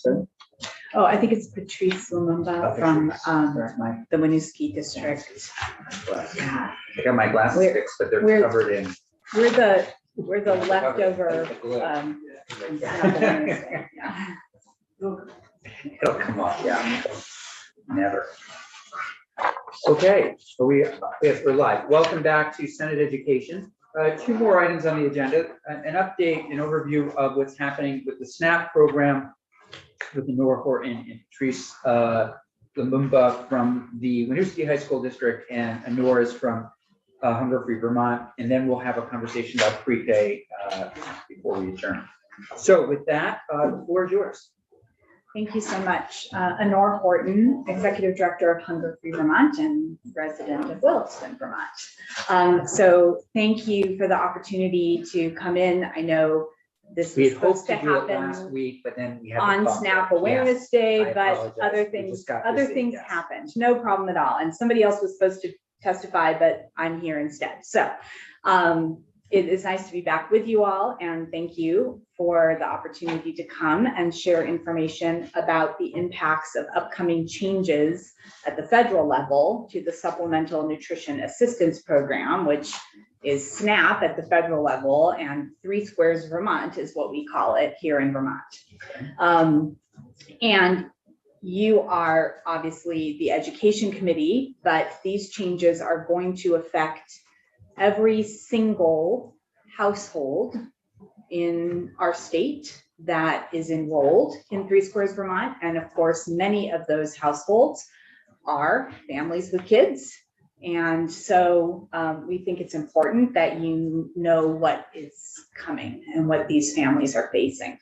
said? Oh, I think it's Patrice Lumumba from the Winooski district. Yeah. I got my glasses We're- fixed, but they're we're- covered in. We're the leftover. Yeah. It'll come off, yeah. Never. Okay, so yes, we're live. Welcome back to Senate Education. Two more items on the agenda, an update, an overview of what's happening with the SNAP program with Honora Horton and Patrice Lumumba from the Winooski High School District, and Honora's from Hunger Free Vermont. And then we'll have a conversation about pre-K before we adjourn. So with that, the floor is yours. Thank you so much. Honora Horton, Executive Director of Hunger Free Vermont and resident of Williston, Vermont. So thank you for the opportunity to come in. I know this We was had hoped supposed to to do it last happen week, but then we had on the SNAP bump. Awareness I Day, but apologize. other We things just got busy, yes. happened. No problem at all. And somebody else was supposed to testify, but I'm here instead. So it is nice to be back with you all, and thank you for the opportunity to come and share information about the impacts of upcoming changes at the federal level to the Supplemental Nutrition Assistance Program, which is SNAP at the federal level, and 3 Squares Vermont is what we call it here in Vermont. And you are obviously the Education Committee, but these changes are going to affect every single household in our state that is enrolled in 3 Squares Vermont. And of course, many of those households are families with kids. And so we think it's important that you know what is coming and what these families are facing.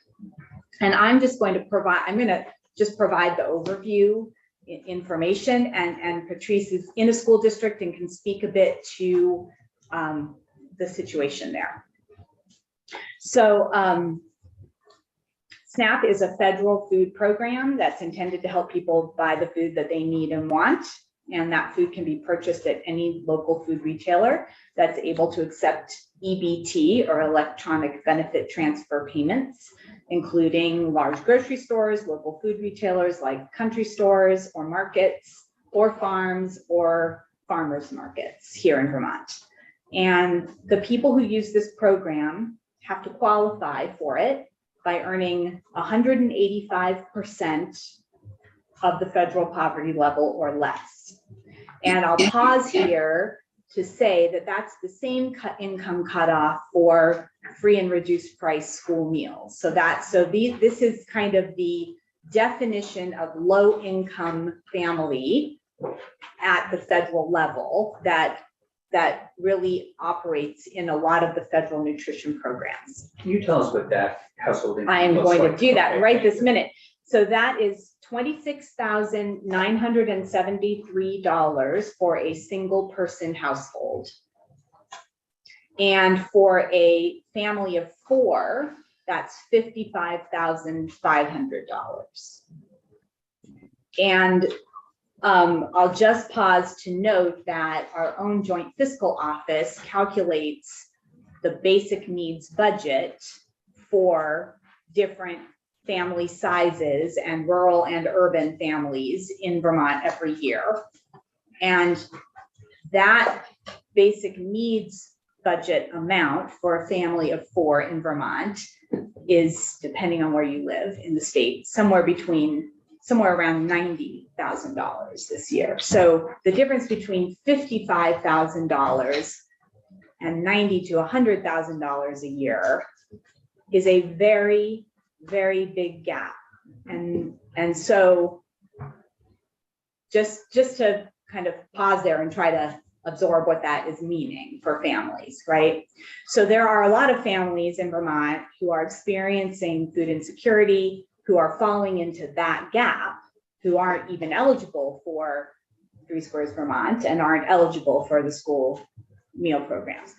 And I'm just going to provide the overview information, and Patrice is in a school district and can speak a bit to the situation there. So SNAP is a federal food program that's intended to help people buy the food that they need and want. And that food can be purchased at any local food retailer that's able to accept EBT, or electronic benefit transfer payments, including large grocery stores, local food retailers like country stores or markets, or farms or farmers markets here in Vermont. And the people who use this program have to qualify for it by earning 185% of the federal poverty level or less. And I'll pause here to say that that's the same income cutoff for free and reduced price school meals. This is kind of the definition of low income family at the federal level that really operates in a lot of the federal nutrition programs. Can you tell us what that household income I am looks going like? to do that Okay, right thank this you. minute. So that is $26,973 for a single person household. And for a family of 4, that's $55,500. And I'll just pause to note that our own joint fiscal office calculates the basic needs budget for different family sizes and rural and urban families in Vermont every year. And that basic needs budget amount for a family of 4 in Vermont is, depending on where you live in the state, somewhere around $90,000 this year. So the difference between $55,000 and $90,000 to $100,000 a year is a very, very big gap. And so just to kind of pause there and try to absorb what that is meaning for families, right? So there are a lot of families in Vermont who are experiencing food insecurity, who are falling into that gap, who aren't even eligible for 3 Squares Vermont and aren't eligible for the school meal programs.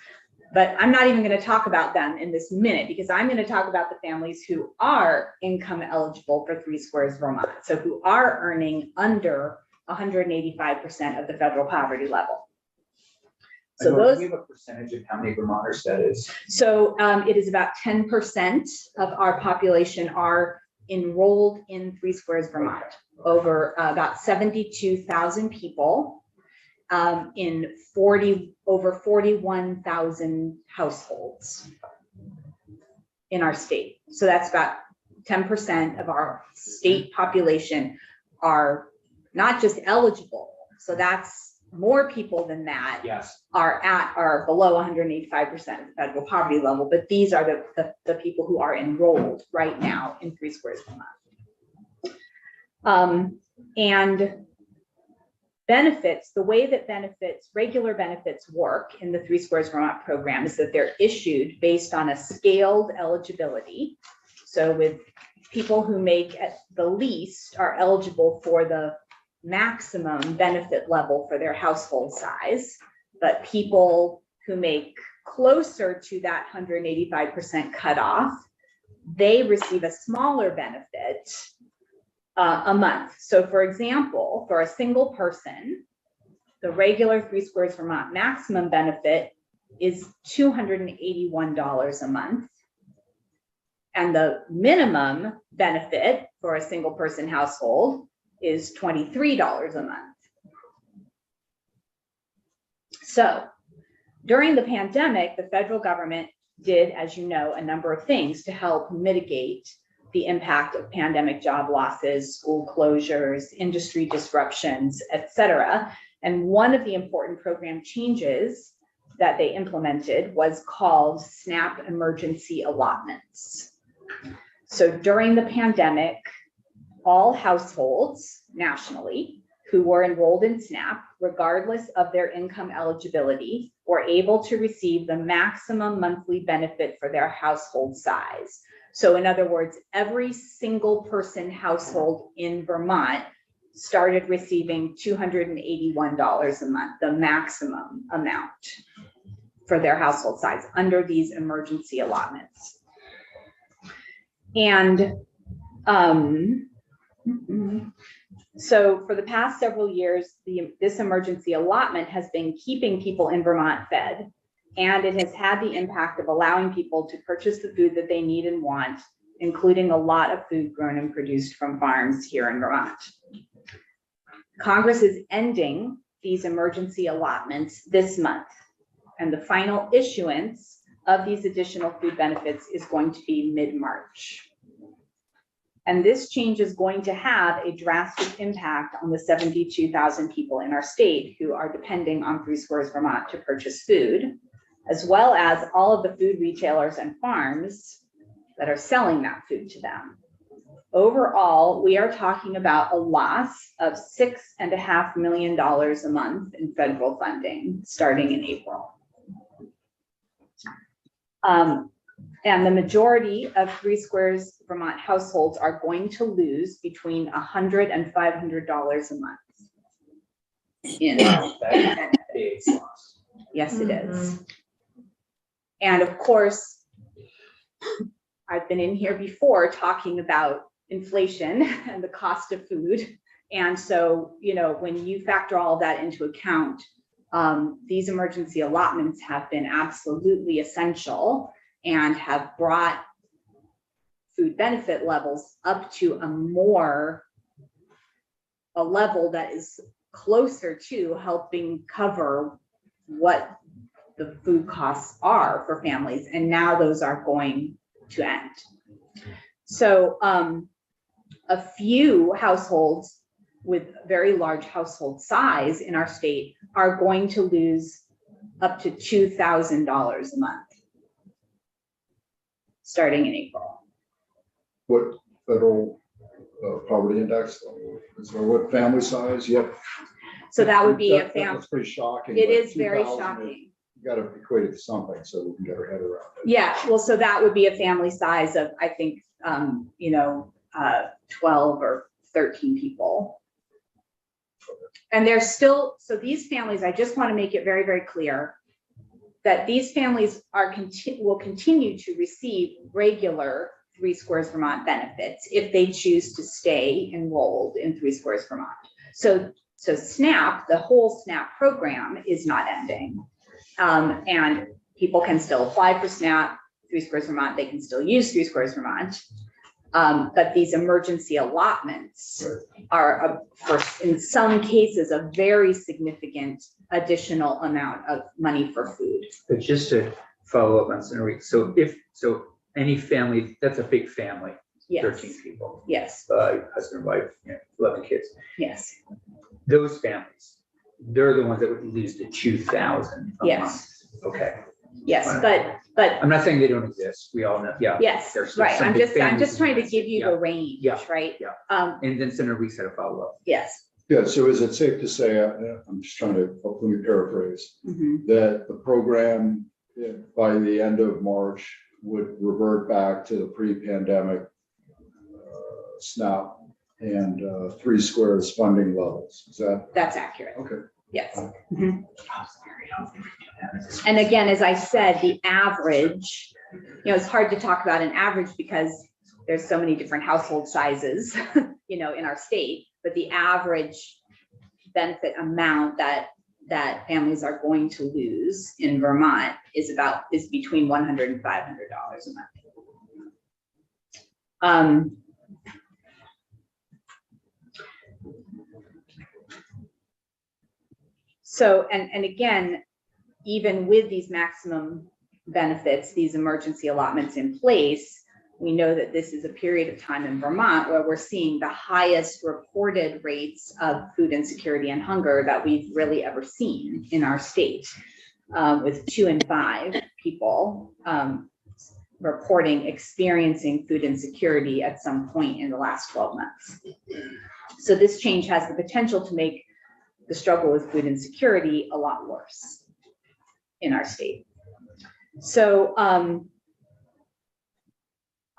But I'm not even going to talk about them in this minute, because I'm going to talk about the families who are income eligible for 3 Squares Vermont, so who are earning under 185% of the federal poverty level. So Do we have a percentage of how many Vermonters that is? So it is about 10% of our population are enrolled in Three Squares Vermont. Over about 72,000 people in over 41,000 households in our state. So that's about 10% of our state population are not just eligible. So that's more people than that. Yes. Are below 185% of the federal poverty level, but these are the people who are enrolled right now in Three Squares Vermont. And benefits, the way that regular benefits work in the Three Squares Vermont program is that they're issued based on a scaled eligibility. So with people who make at the least are eligible for the maximum benefit level for their household size, but people who make closer to that 185% cutoff, they receive a smaller benefit a month. So for example, for a single person, the regular Three Squares Vermont maximum benefit is $281 a month. And the minimum benefit for a single person household is $23 a month. So during the pandemic, the federal government did, as you know, a number of things to help mitigate the impact of pandemic job losses, school closures, industry disruptions, et cetera. And one of the important program changes that they implemented was called SNAP emergency allotments. So during the pandemic, all households nationally who were enrolled in SNAP, regardless of their income eligibility, were able to receive the maximum monthly benefit for their household size. So in other words, every single person household in Vermont started receiving $281 a month, the maximum amount for their household size under these emergency allotments. And so for the past several years, this emergency allotment has been keeping people in Vermont fed, and it has had the impact of allowing people to purchase the food that they need and want, including a lot of food grown and produced from farms here in Vermont. Congress is ending these emergency allotments this month, and the final issuance of these additional food benefits is going to be mid-March. And this change is going to have a drastic impact on the 72,000 people in our state who are depending on Three Squares Vermont to purchase food, as well as all of the food retailers and farms that are selling that food to them. Overall, we are talking about a loss of $6.5 million a month in federal funding starting in April. And the majority of Three Squares Vermont households are going to lose between $100 and $500 a month. Yes, it is. And of course, I've been in here before talking about inflation and the cost of food. And so, you know, when you factor all of that into account, these emergency allotments have been absolutely essential and have brought food benefit levels up to a level that is closer to helping cover what the food costs are for families. And now those are going to end. So a few households with very large household size in our state are going to lose up to $2,000 a month starting in April. What federal poverty index? So what family size? Yep. So that would be a family. That's pretty shocking. It is very shocking. You got to equate it to something so we can get our head around it. Yeah, well, so that would be a family size of, I think, 12 or 13 people. And there's still, so these families, I just want to make it very, very clear that these families will continue to receive regular Three Squares Vermont benefits if they choose to stay enrolled in Three Squares Vermont. So SNAP, the whole SNAP program is not ending. And people can still apply for SNAP, Three Squares Vermont, they can still use Three Squares Vermont. But these emergency allotments are, in some cases, a very significant additional amount of money for food. But just to follow up on Senator, so any family, that's a big family, Yes. 13 people, Yes, husband, wife, 11 kids. yes, Those families, they're the ones that would lose the 2,000 a Yes. month. Okay. yes, Fine. but I'm not saying they don't exist. We all know, yeah. yes, There's right. some I'm big just families trying to in give you yeah. the range, Yeah. right? Yeah. And then Senator Weeks had a follow-up. yes. Yeah, so is it safe to say, I'm just trying to, let me paraphrase, Mhm. that the program by the end of March would revert back to the pre-pandemic SNAP and 3 squares funding levels? Is that That's accurate. okay? Yes. Mhm. And again, as I said, the average, it's hard to talk about an average because there's so many different household sizes, in our state, but the average benefit amount that families are going to lose in Vermont is between $100 and $500 a month. So, and again, even with these maximum benefits, these emergency allotments in place, we know that this is a period of time in Vermont where we're seeing the highest reported rates of food insecurity and hunger that we've really ever seen in our state, with 2 in 5 people reporting experiencing food insecurity at some point in the last 12 months. So this change has the potential to make the struggle with food insecurity a lot worse in our state. So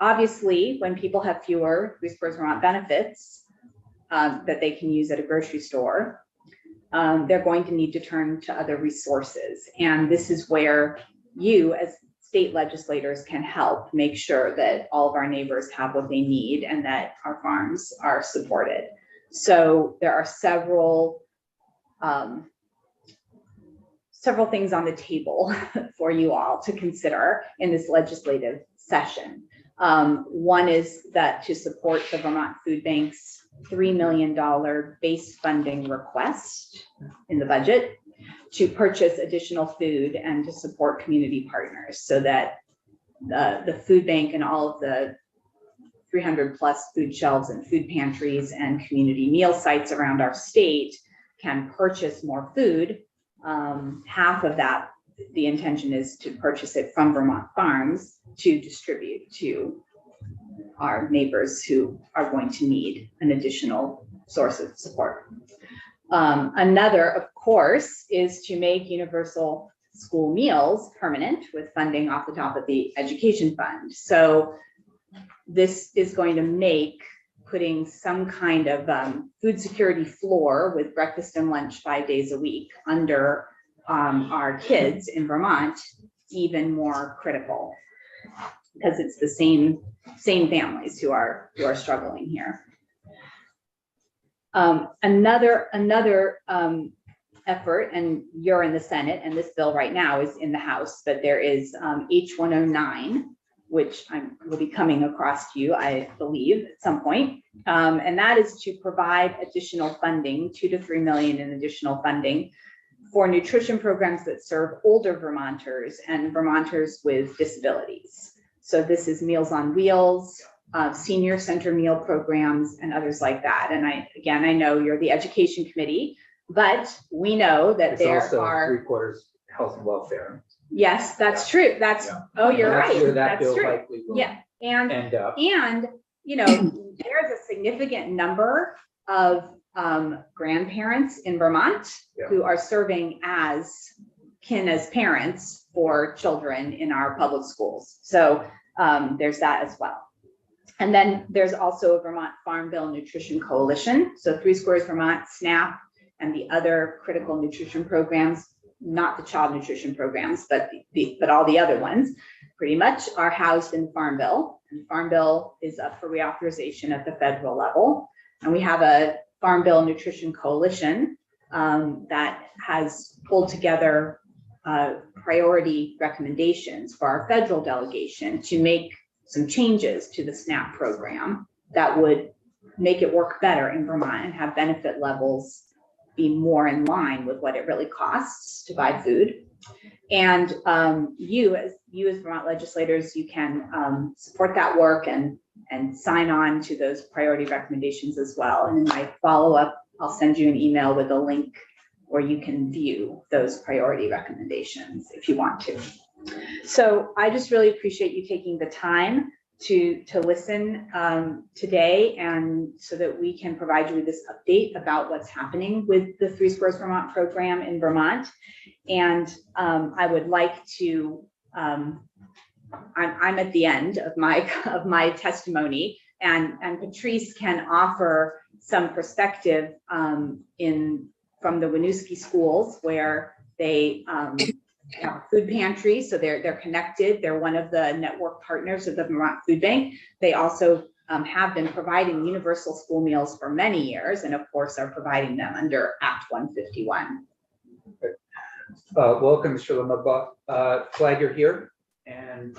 obviously, when people have fewer 3 Squares Vermont benefits that they can use at a grocery store, they're going to need to turn to other resources. And this is where you as state legislators can help make sure that all of our neighbors have what they need and that our farms are supported. So there are several things on the table for you all to consider in this legislative session. One is that to support the Vermont Food Bank's $3 million base funding request in the budget to purchase additional food and to support community partners so that the food bank and all of the 300 plus food shelves and food pantries and community meal sites around our state can purchase more food. Half of that, the intention is to purchase it from Vermont farms to distribute to our neighbors who are going to need an additional source of support. Another, of course, is to make universal school meals permanent with funding off the top of the education fund. So this is going to make putting some kind of food security floor with breakfast and lunch 5 days a week under our kids in Vermont even more critical, because it's the same families who are struggling here. Another effort, and you're in the Senate, and this bill right now is in the House, but there is H109, which will be coming across to you, I believe, at some point. And that is to provide additional funding, $2 to $3 million in additional funding for nutrition programs that serve older Vermonters and Vermonters with disabilities. So this is Meals on Wheels, senior center meal programs, and others like that. And I know you're the Education Committee, but we know that It's there also are 3/4 health and welfare. Yes, that's true. That's, oh, you're And that's right. where that That's bill true. likely will Yeah, and end up. there's a significant number of grandparents in Vermont who are serving as parents for children in our public schools. So there's that as well. And then there's also a Vermont Farm Bill Nutrition Coalition. So 3 Squares Vermont, SNAP, and the other critical nutrition programs, not the child nutrition programs, but all the other ones pretty much are housed in the Farm Bill. And the Farm Bill is up for reauthorization at the federal level. And we have a Farm Bill Nutrition Coalition that has pulled together priority recommendations for our federal delegation to make some changes to the SNAP program that would make it work better in Vermont and have benefit levels be more in line with what it really costs to buy food. And you as Vermont legislators, you can support that work and sign on to those priority recommendations as well. And in my follow-up, I'll send you an email with a link where you can view those priority recommendations if you want to. So I just really appreciate you taking the time to listen today, and so that we can provide you with this update about what's happening with the Three Squares Vermont program in Vermont. And I would like to, I'm at the end of my testimony, and Patrice can offer some perspective from the Winooski schools, where they have a food pantry, so they're connected. They're one of the network partners of the Vermont Food Bank. They also have been providing universal school meals for many years, and of course are providing them under Act 151. Welcome, Mr. Lumumba. Glad you're here, and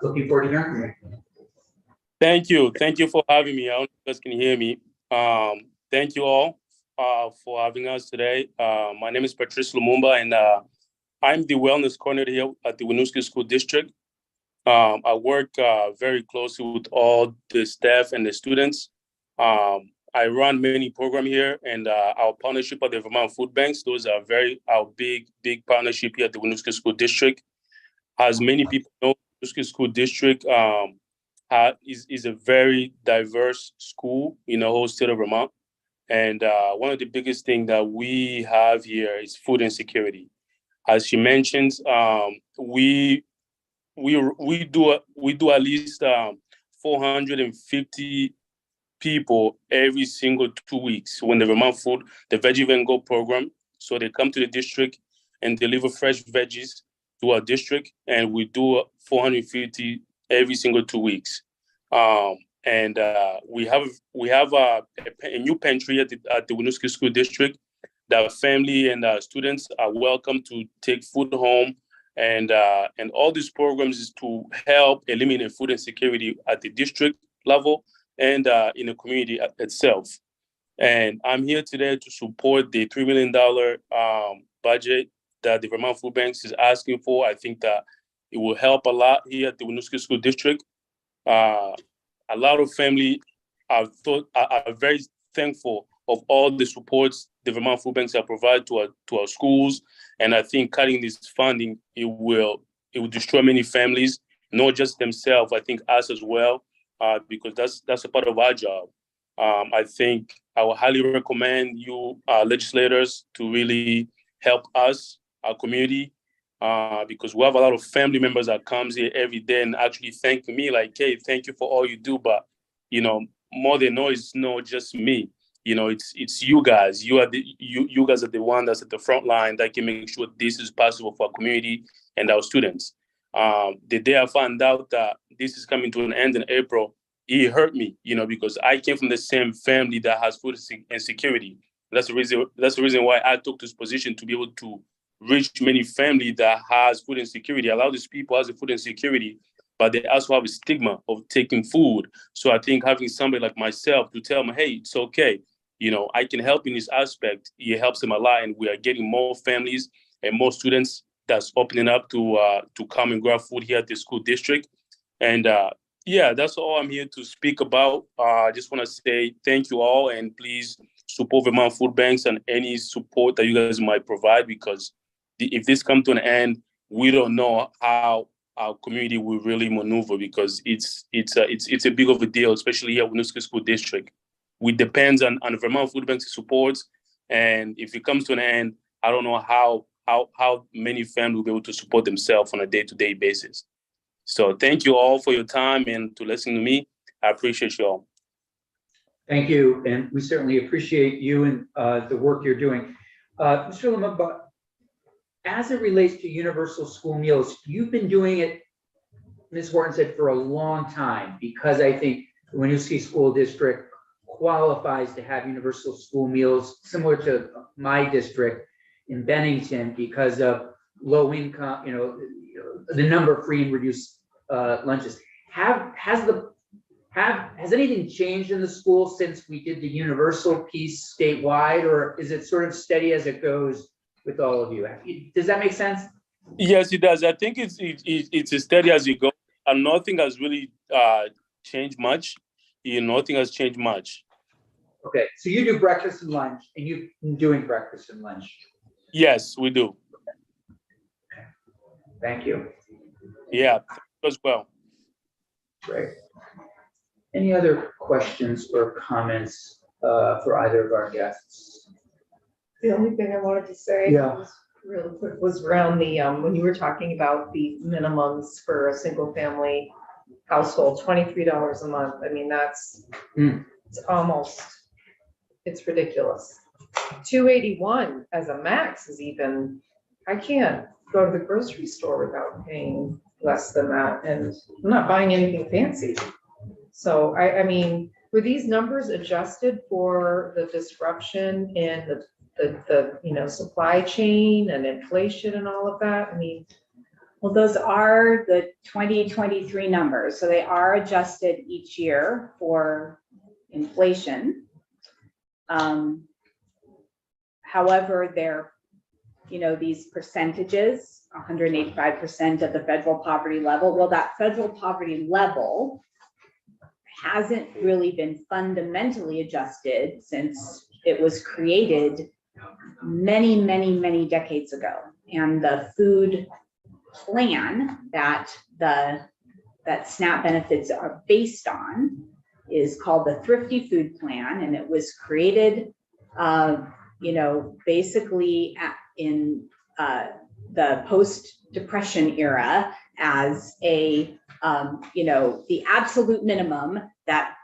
looking forward to hearing from you. Thank you. Thank you for having me. I don't know if you guys can hear me. Thank you all for having us today. My name is Patrice Lumumba, and I'm the wellness coordinator here at the Winooski School District. I work very closely with all the staff and the students. I run many programs here, and our partnership at the Vermont Food Banks, those are our big partnership here at the Winooski School District. As many people know, Winooski School District is a very diverse school in the whole state of Vermont. And one of the biggest things that we have here is food insecurity. As she mentions, we do at least 450 people every single 2 weeks when the Vermont Food, the Veggie Van Go program. So they come to the district and deliver fresh veggies to our district, and we do 450 every single 2 weeks. And we have a new pantry at the Winooski School District that family and students are welcome to take food home. And all these programs is to help eliminate food insecurity at the district level and in the community itself. And I'm here today to support the $3 million budget that the Vermont Food Banks is asking for. I think that it will help a lot here at the Winooski School District. A lot of family are very thankful of all the supports the Vermont Food Banks have provided to our schools. And I think cutting this funding, it will destroy many families, not just themselves, I think us as well, because that's a part of our job. I think I would highly recommend you legislators to really help us, our community, because we have a lot of family members that comes here every day and actually thank me like, hey, thank you for all you do. But, more than know, it's not just me. It's you guys. You guys are the one that's at the front line that can make sure this is possible for our community and our students. The day I found out that this is coming to an end in April, it hurt me, because I came from the same family that has food insecurity. That's the reason why I took this position, to be able to reach many families that has food insecurity. A lot of these people has a food insecurity, but they also have a stigma of taking food. So I think having somebody like myself to tell them, hey, it's okay. I can help in this aspect. It helps them a lot, and we are getting more families and more students that's opening up to come and grab food here at the school district. And that's all I'm here to speak about. I just want to say thank you all, and please support Vermont Food Banks and any support that you guys might provide, because if this comes to an end, we don't know how our community will really maneuver, because it's a big of a deal, especially here at Winooski School District. We depend on Vermont Food Banks support, and if it comes to an end, I don't know how many families will be able to support themselves on a day-to-day basis. So thank you all for your time and to listen to me. I appreciate you all. Thank you, and we certainly appreciate you and the work you're doing. Mr. Lumumba, as it relates to universal school meals, you've been doing it, Ms. Horton said, for a long time, because I think the Winooski School District qualifies to have universal school meals similar to my district in Bennington because of low income, the number of free and reduced lunches. has anything changed in the school since we did the universal piece statewide, or is it sort of steady as it goes with all of you? Does that make sense? Yes, it does. I think it's as steady as you go, and nothing has really changed much. Nothing has changed much. Okay, so you do breakfast and lunch, and you've been doing breakfast and lunch. Yes, we do. Thank you. Yeah, as well. Great. Any other questions or comments for either of our guests? The only thing I wanted to say Yeah. was really quick was around the, when you were talking about the minimums for a single family household, $23 a month. I mean, that's, it's ridiculous. 281 as a max is even, I can't go to the grocery store without paying less than that, and I'm not buying anything fancy. So I mean, were these numbers adjusted for the disruption in the supply chain and inflation and all of that? I mean, Well, those are the 2023 numbers. So they are adjusted each year for inflation. However, they're, these percentages, 185% of the federal poverty level. Well, that federal poverty level hasn't really been fundamentally adjusted since it was created many, many, many decades ago. And the food plan that SNAP benefits are based on is called the Thrifty Food Plan, and it was created, basically in the post-Depression era as a, the absolute minimum that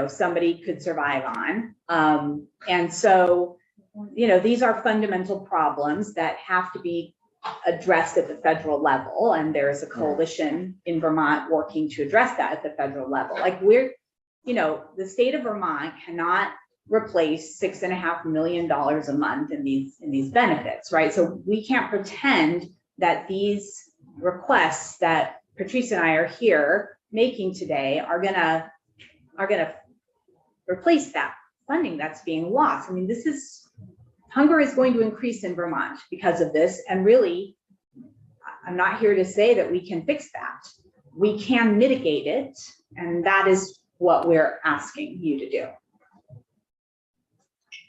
somebody could survive on. And so, these are fundamental problems that have to be addressed at the federal level, and there's a coalition in Vermont working to address that at the federal level. Like the state of Vermont cannot replace $6.5 million a month in these benefits, right? So we can't pretend that these requests that Patrice and I are here making today are gonna replace that funding that's being lost. I mean, hunger is going to increase in Vermont because of this. And really, I'm not here to say that we can fix that. We can mitigate it. And that is what we're asking you to do.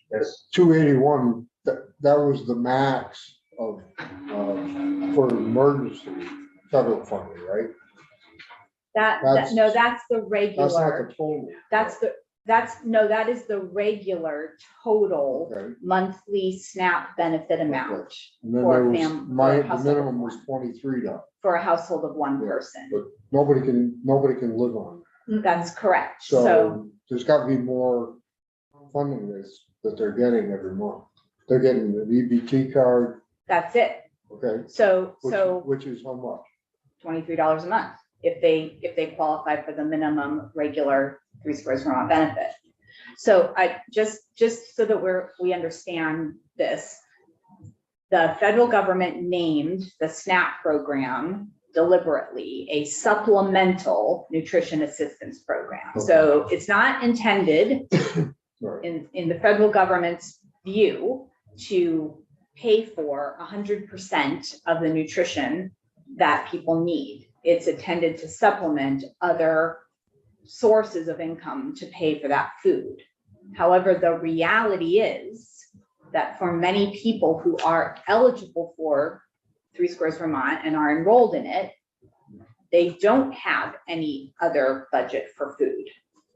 Yes. 281, that was the max of for emergency federal funding, right? That's the regular. That's not the total. That is the regular total Okay. monthly SNAP benefit amount And then for there was, a the household minimum of was $23, for a household of one person. but nobody can live on it. That's correct. So there's got to be more funding that they're getting every month. They're getting an EBT card, That's it. okay? Which is how much? $23 a month if they qualify for the minimum regular 3 Squares Vermont benefit. So I just so that we understand this, the federal government named the SNAP program deliberately a supplemental nutrition assistance program. Okay. So it's not intended Right. in the federal government's view to pay for 100% of the nutrition that people need. It's intended to supplement other sources of income to pay for that food. However, the reality is that for many people who are eligible for 3 Squares Vermont and are enrolled in it, they don't have any other budget for food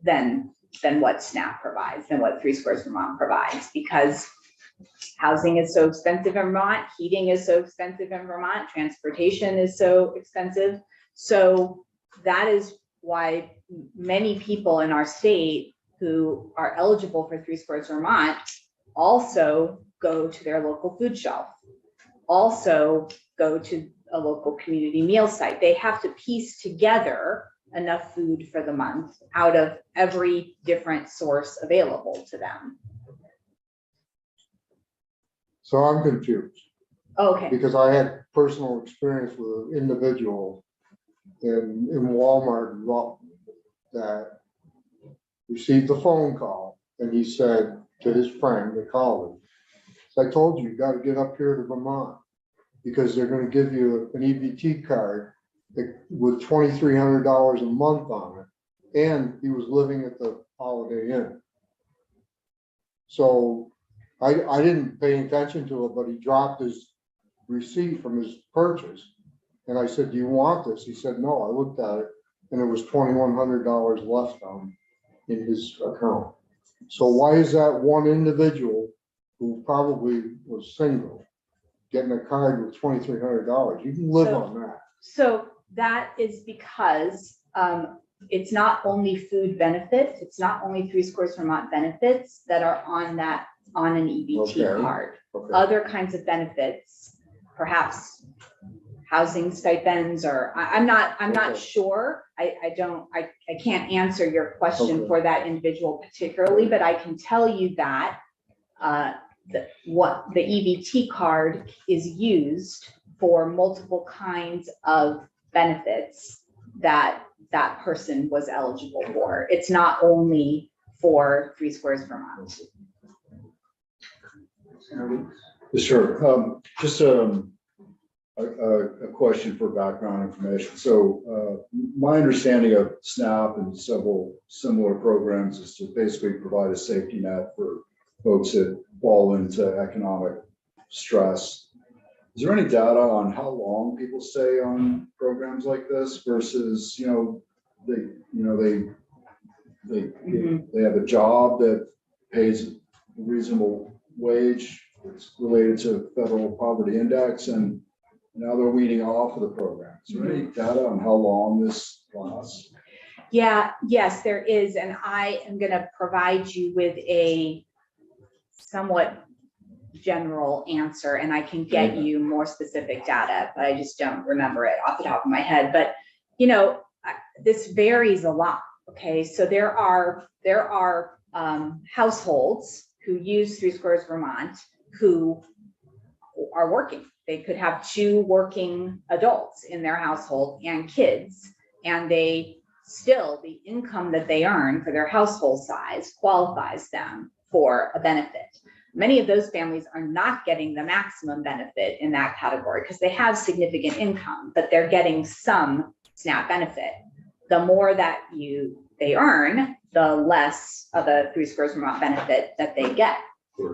than what SNAP provides, than what 3 Squares Vermont provides, because housing is so expensive in Vermont, heating is so expensive in Vermont, transportation is so expensive. So that is why many people in our state who are eligible for 3 Squares Vermont also go to their local food shelf, also go to a local community meal site. They have to piece together enough food for the month out of every different source available to them. So I'm confused Okay. because I had personal experience with an individual in Walmart in Rutland that received a phone call, and he said to his friend, the colleague, I told you, you got to get up here to Vermont because they're going to give you an EBT card with $2,300 a month on it. And he was living at the Holiday Inn. So I didn't pay attention to it, but he dropped his receipt from his purchase. And I said, do you want this? He said, no. I looked at it and there was $2,100 left on in his account. So why is that one individual who probably was single getting a card with $2,300? You can live on that. So that is because it's not only food benefits, it's not only 3 Scores Vermont benefits that are on an EBT card. Okay. Other kinds of benefits, perhaps housing stipends, or I'm not sure. I can't answer your question for that individual particularly, but I can tell you that what the EBT card is used for multiple kinds of benefits that person was eligible for. It's not only for 3 Scores Vermont. Sure. Just a question for background information. So my understanding of SNAP and several similar programs is to basically provide a safety net for folks that fall into economic stress. Is there any data on how long people stay on programs like this versus, they have a job that pays a reasonable wage, it's related to federal poverty index, and now they're weaning off of the program. Is there any data on how long this lasts? Yes, there is. And I am going to provide you with a somewhat general answer, and I can get you more specific data, but I just don't remember it off the top of my head. But, this varies a lot. Okay. So there are households who use 3 Scores Vermont who are working. They could have 2 working adults in their household and kids, and the income that they earn for their household size qualifies them for a benefit. Many of those families are not getting the maximum benefit in that category because they have significant income, but they're getting some SNAP benefit. The more that they earn, the less of a 3 Scores Vermont benefit that they get.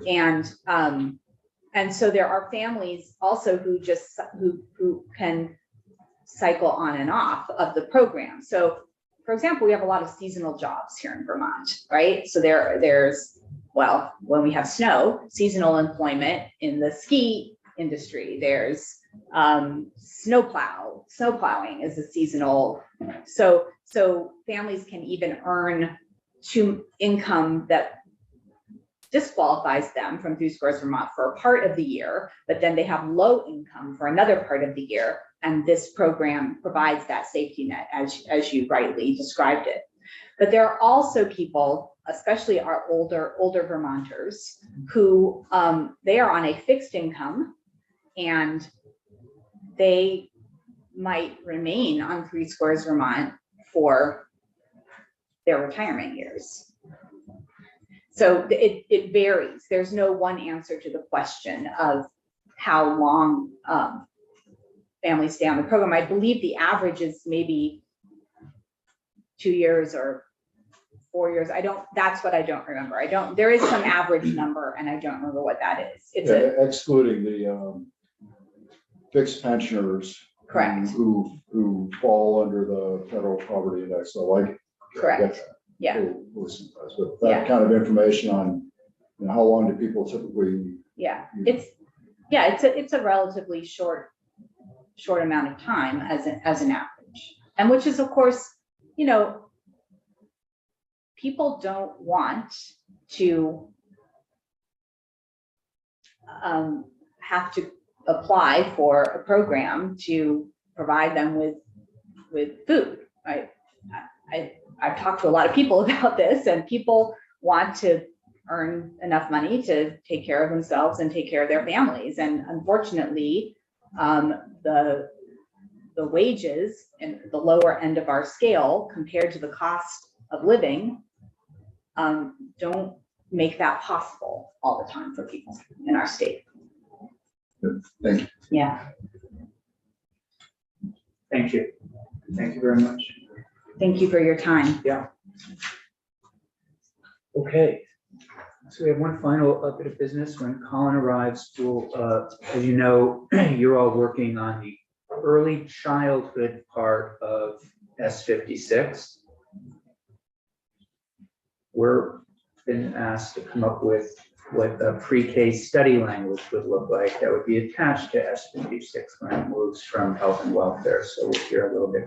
And so there are families also who can cycle on and off of the program. So, for example, we have a lot of seasonal jobs here in Vermont, right? So there's when we have snow, seasonal employment in the ski industry. There's snowplowing is a seasonal. So families can even earn income that disqualifies them from 3 Scores Vermont for a part of the year, but then they have low income for another part of the year. And this program provides that safety net as you rightly described it. But there are also people, especially our older Vermonters, who they are on a fixed income and they might remain on 3 Scores Vermont for their retirement years. So it varies. There's no one answer to the question of how long families stay on the program. I believe the average is maybe 2 years or 4 years. That's what I don't remember. There is some average number and I don't remember what that is. Excluding the fixed pensioners. Correct. Who fall under the federal poverty index. So correct. Yeah. But that kind of information on how long do people typically? Yeah, it's a relatively short amount of time as an average, and which is of course, people don't want to have to apply for a program to provide them with food, right? I've talked to a lot of people about this, and people want to earn enough money to take care of themselves and take care of their families. And unfortunately, the the wages and the lower end of our scale compared to the cost of living, don't make that possible all the time for people in our state. Thank you. Yeah, Thank you. Thank you very much. thank you for your time. Okay. So we have one final bit of business. When Colin arrives, we'll, as you know, you're all working on the early childhood part of S56. We're been asked to come up with what a pre-K study language would look like that would be attached to S56 when it moves from health and welfare. So we'll hear a little bit